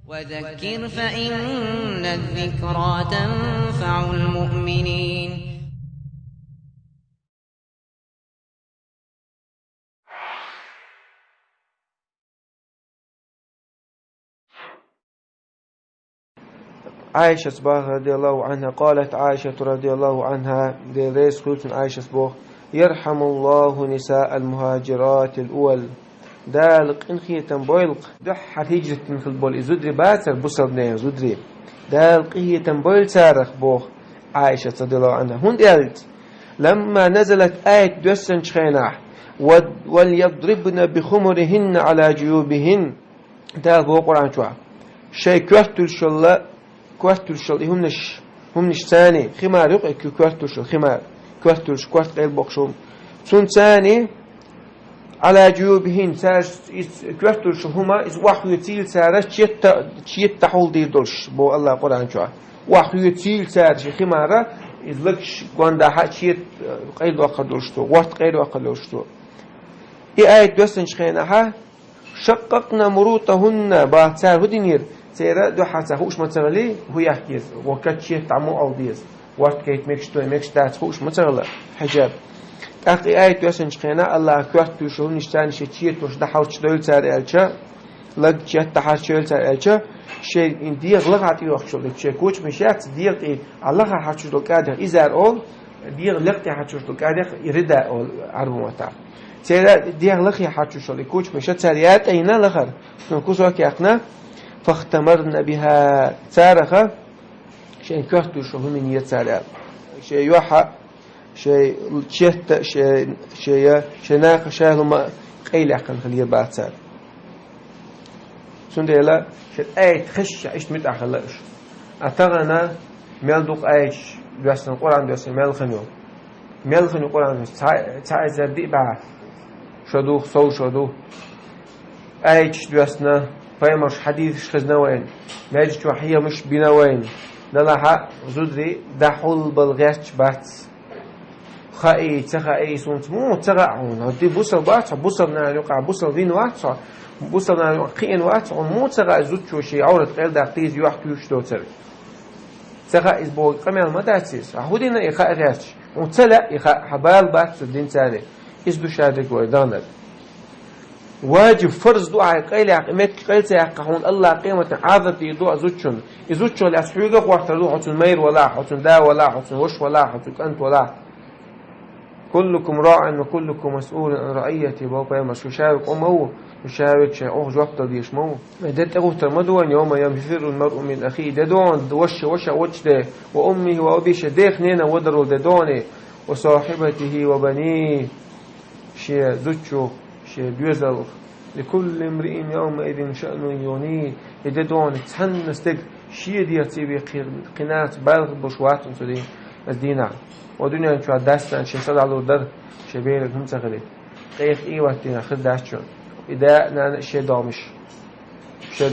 وذكر فإن الذكرى تنفع المؤمنين. عائشة صباح رضي الله عنها قالت عائشة رضي الله عنها ليس قلت عائشة صباح يرحم الله نساء المهاجرات الأول دالق إنخي تنبويلق دح هجرة في البول زدري باتر بصر بنيه زدري دالق هي تنبويل سارخ بوخ عائشة رضي الله عنها هون قالت لما نزلت آية دوسن شخيناح وليضربن بخمرهن على جيوبهن دال بو قرآن شوع شيء كوهتل شلا كوهتل شلا همنش ثاني خمار يقع كوهتل شلا خمار كوهتل كوهت قيل بوخشوم سون ثاني على جيوبهن سار كوهتل شلا هما إز وحو يتيل سارة تشيت تحول دير دولش بو الله قرآن شوع وحو يتيل سارة خمارة إز لكش قواندا حا تشيت قيل وقت دولشتو وقت قيل وقت دولشتو آية دوستن شخيناها شققنا مروطهن باتسار هدينير سيرا دو حاسا خوش متغلي هو يحكيز وكات شيء تعمو أو ديز وقت كيت ميكش دات خوش متغلى حجاب أخي آية دوستن شخينا الله كوات توشو نشتان شيء توش دحاو تشدول سار إلشا لق شيء تحار شدول سار إلشا شيء إن ديغ لغات يوخ شو لك شيء كوش مشيات ديغ إيه الله حاشو دول كادر إزار أول ديغ لقتي حاشو دول كادر يردا أول عربو متع سيرا ديغ لخي حاشو شو لك كوش مشيات ساريات أينا لخر نكوس وكي أقنا فاختمرنا بها سارخة شيء كهتو شو من يتسارع شيء يوحى شيء شهت شيء ناق شيء لما قيل عقل خليه بعد سار سنديلا شيء آية خش عشت متأخلش أتغنى ملدوق آية جواسن القرآن جواسن ملخنيو القرآن تعال زردي بعد شدوخ صو شدوخ آية جواسنا فيمرش حديث خزنا وين ماجي وحيه مش بينا وين نلحق زدري دحول بالغيرش بات خائي تخائي سونت مو تغعون هدي بوصل بات بوصلنا يقع بوصل فين واتس بوصلنا قين واتس مو تغع زوت شي عورة غير دقيز يحكي يشتوتر تغع اسبوع قمل ما داتيس هودينا يخاء غيرش وتلا يخاء حبال بات الدين ثاني اسدو شادك ويدانك واجب فرض دعاء قيل عقمت قيل سيقحون الله قيمة عادتي دعاء زوجشون لأسحوقك واحتردوا حتون مير ولا حتون دا ولا حتون وش ولا حتون أنت ولا كلكم راع وكلكم مسؤول عن رعيتي بابا يمس يشارك أمه يشارك شيء جوابت ديش مو مدت أقول ترمدون يوم ينفر المرء من أخيه ددون وش ده وأمه وأبيش ديخنين ودروا ددونه وصاحبته وبنيه شيء زوجشو شيء بيزل لكل امرئ يومئذ شأن يوني يددون تحنستك شيء ديتي بقناة بالغ بشوات تدي الدينا ودنيا شو داستان شيء صدع له در شيء بيرك هم تغلي قيف وقتنا خد داشون إذا نان شيء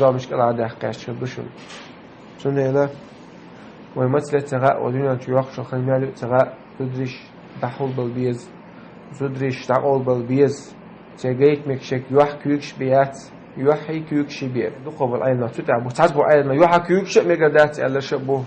دامش كلا ده قاش بشون سنة لا ومثل تغاء ودنيا شو يخش خلينا تغاء تدريش دحول بالبيز تدريش تعول بالبيز تجيت مكشك يوح كيوكش بيات يوحي كيوكش بيات دقوا بالعين تتعب وتعبوا عين يوح كيوكش مقدات على شبه